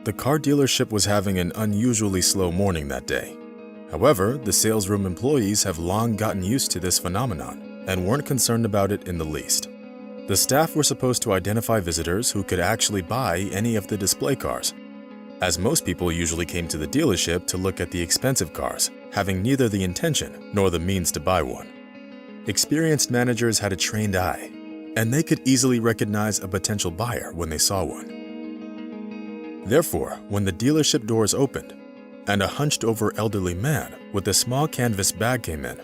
The car dealership was having an unusually slow morning that day. However, the sales room employees have long gotten used to this phenomenon and weren't concerned about it in the least. The staff were supposed to identify visitors who could actually buy any of the display cars, as most people usually came to the dealership to look at the expensive cars, having neither the intention nor the means to buy one. Experienced managers had a trained eye, and they could easily recognize a potential buyer when they saw one. Therefore, when the dealership doors opened, and a hunched-over elderly man with a small canvas bag came in,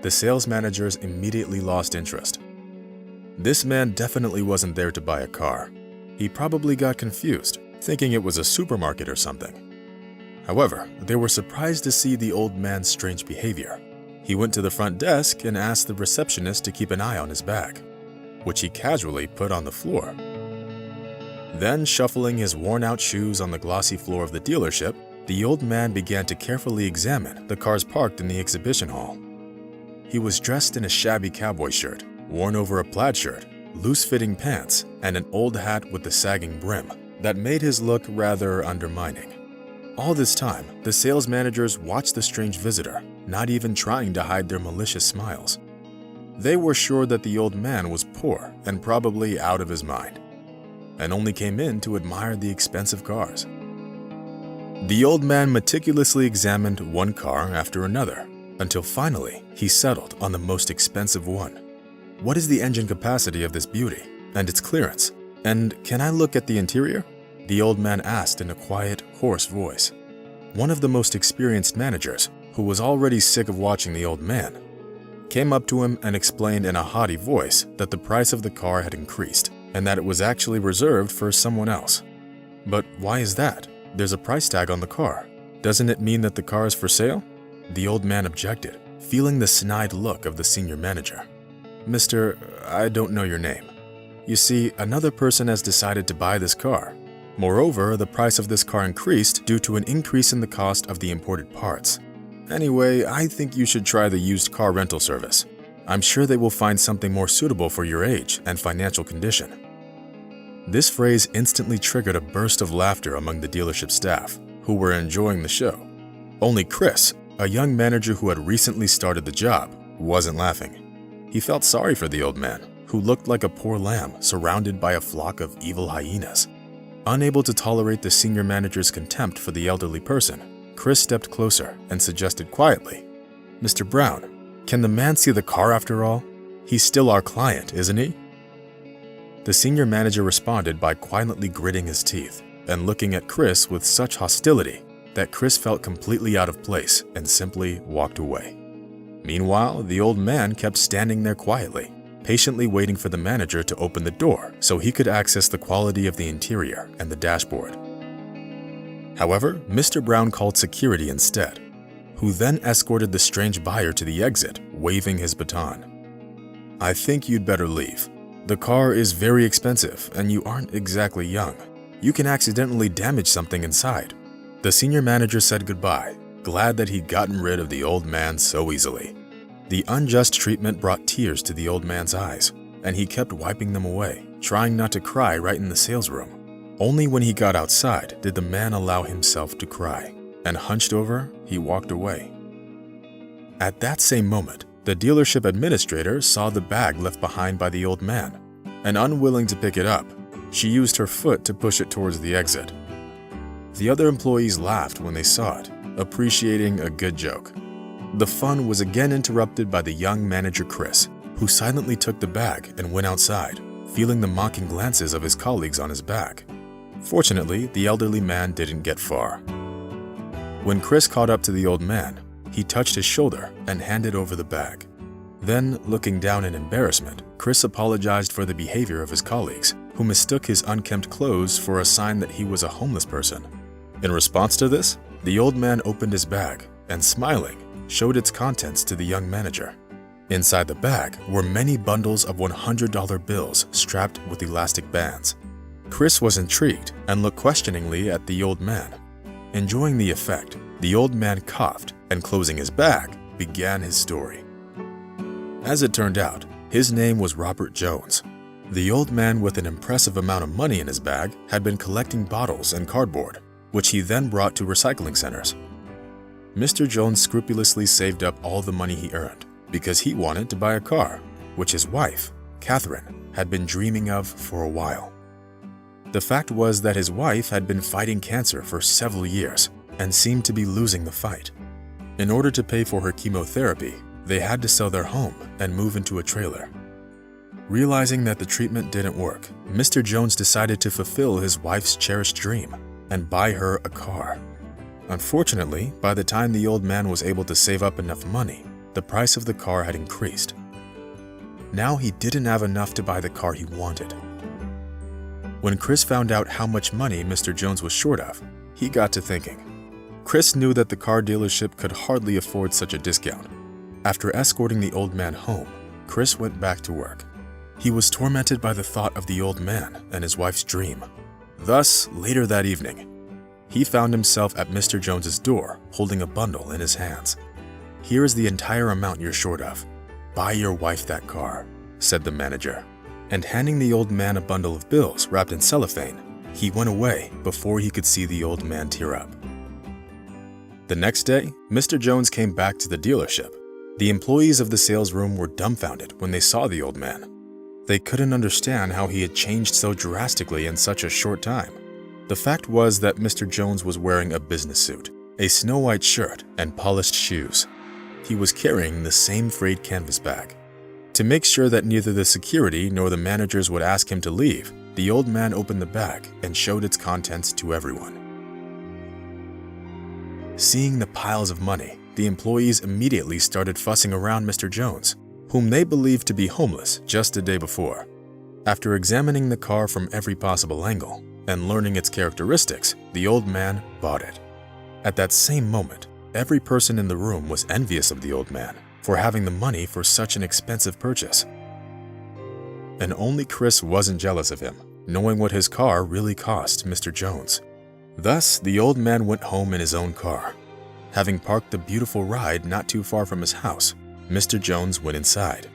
the sales managers immediately lost interest. This man definitely wasn't there to buy a car. He probably got confused, thinking it was a supermarket or something. However, they were surprised to see the old man's strange behavior. He went to the front desk and asked the receptionist to keep an eye on his bag, which he casually put on the floor. Then, shuffling his worn-out shoes on the glossy floor of the dealership, the old man began to carefully examine the cars parked in the exhibition hall. He was dressed in a shabby cowboy shirt, worn over a plaid shirt, loose-fitting pants, and an old hat with a sagging brim that made his look rather undermining. All this time, the sales managers watched the strange visitor, not even trying to hide their malicious smiles. They were sure that the old man was poor and probably out of his mind, and only came in to admire the expensive cars. The old man meticulously examined one car after another, until finally he settled on the most expensive one. "What is the engine capacity of this beauty, and its clearance? And can I look at the interior?" the old man asked in a quiet, hoarse voice. One of the most experienced managers, who was already sick of watching the old man, came up to him and explained in a haughty voice that the price of the car had increased, and that it was actually reserved for someone else. "But why is that? There's a price tag on the car. Doesn't it mean that the car is for sale?" the old man objected, feeling the snide look of the senior manager. "Mr. I don't know your name. You see, another person has decided to buy this car. Moreover, the price of this car increased due to an increase in the cost of the imported parts. Anyway, I think you should try the used car rental service. I'm sure they will find something more suitable for your age and financial condition." This phrase instantly triggered a burst of laughter among the dealership staff, who were enjoying the show. Only Chris, a young manager who had recently started the job, wasn't laughing. He felt sorry for the old man, who looked like a poor lamb surrounded by a flock of evil hyenas. Unable to tolerate the senior manager's contempt for the elderly person, Chris stepped closer and suggested quietly, "Mr. Brown, can the man see the car after all? He's still our client, isn't he?" The senior manager responded by quietly gritting his teeth and looking at Chris with such hostility that Chris felt completely out of place and simply walked away. Meanwhile, the old man kept standing there quietly, patiently waiting for the manager to open the door so he could access the quality of the interior and the dashboard. However, Mr. Brown called security instead, who then escorted the strange buyer to the exit, waving his baton. "I think you'd better leave. The car is very expensive and you aren't exactly young. You can accidentally damage something inside." The senior manager said goodbye, glad that he'd gotten rid of the old man so easily. The unjust treatment brought tears to the old man's eyes, and he kept wiping them away, trying not to cry right in the sales room. Only when he got outside did the man allow himself to cry, and hunched over, he walked away. At that same moment, the dealership administrator saw the bag left behind by the old man, and unwilling to pick it up, she used her foot to push it towards the exit. The other employees laughed when they saw it, appreciating a good joke. The fun was again interrupted by the young manager Chris, who silently took the bag and went outside, feeling the mocking glances of his colleagues on his back. Fortunately, the elderly man didn't get far. When Chris caught up to the old man, he touched his shoulder and handed over the bag. Then, looking down in embarrassment, Chris apologized for the behavior of his colleagues, who mistook his unkempt clothes for a sign that he was a homeless person. In response to this, the old man opened his bag and, smiling, showed its contents to the young manager. Inside the bag were many bundles of $100 bills strapped with elastic bands. Chris was intrigued and looked questioningly at the old man. Enjoying the effect, the old man coughed and, closing his bag, began his story. As it turned out, his name was Robert Jones. The old man, with an impressive amount of money in his bag, had been collecting bottles and cardboard, which he then brought to recycling centers. Mr. Jones scrupulously saved up all the money he earned because he wanted to buy a car, which his wife, Catherine, had been dreaming of for a while. The fact was that his wife had been fighting cancer for several years and seemed to be losing the fight. In order to pay for her chemotherapy, they had to sell their home and move into a trailer. Realizing that the treatment didn't work, Mr. Jones decided to fulfill his wife's cherished dream and buy her a car. Unfortunately, by the time the old man was able to save up enough money, the price of the car had increased. Now he didn't have enough to buy the car he wanted. When Chris found out how much money Mr. Jones was short of, he got to thinking. Chris knew that the car dealership could hardly afford such a discount. After escorting the old man home, Chris went back to work. He was tormented by the thought of the old man and his wife's dream. Thus, later that evening, he found himself at Mr. Jones's door holding a bundle in his hands. "Here is the entire amount you're short of. Buy your wife that car," said the manager. And handing the old man a bundle of bills wrapped in cellophane, he went away before he could see the old man tear up. The next day, Mr. Jones came back to the dealership. The employees of the sales room were dumbfounded when they saw the old man. They couldn't understand how he had changed so drastically in such a short time. The fact was that Mr. Jones was wearing a business suit, a snow-white shirt, and polished shoes. He was carrying the same frayed canvas bag. To make sure that neither the security nor the managers would ask him to leave, the old man opened the bag and showed its contents to everyone. Seeing the piles of money, the employees immediately started fussing around Mr. Jones, whom they believed to be homeless just a day before. After examining the car from every possible angle and learning its characteristics, the old man bought it. At that same moment, every person in the room was envious of the old man for having the money for such an expensive purchase. And only Chris wasn't jealous of him, knowing what his car really cost Mr. Jones. Thus, the old man went home in his own car. Having parked the beautiful ride not too far from his house, Mr. Jones went inside.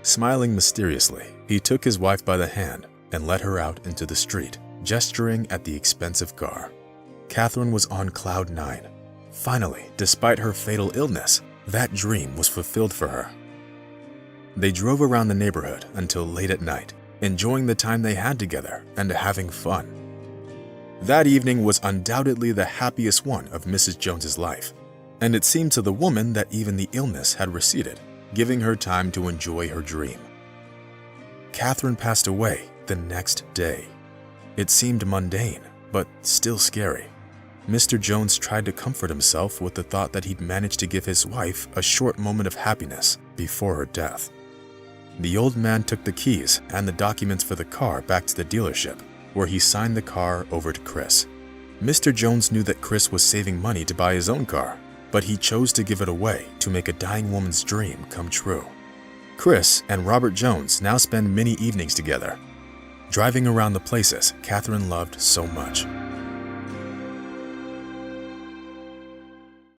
Smiling mysteriously, he took his wife by the hand and led her out into the street, gesturing at the expensive car. Catherine was on cloud 9. Finally, despite her fatal illness, that dream was fulfilled for her. They drove around the neighborhood until late at night, enjoying the time they had together and having fun. That evening was undoubtedly the happiest one of Mrs. Jones's life, and it seemed to the woman that even the illness had receded, giving her time to enjoy her dream. Catherine passed away the next day. It seemed mundane, but still scary. Mr. Jones tried to comfort himself with the thought that he'd managed to give his wife a short moment of happiness before her death. The old man took the keys and the documents for the car back to the dealership, where he signed the car over to Chris. Mr. Jones knew that Chris was saving money to buy his own car, but he chose to give it away to make a dying woman's dream come true. Chris and Robert Jones now spend many evenings together, driving around the places Catherine loved so much.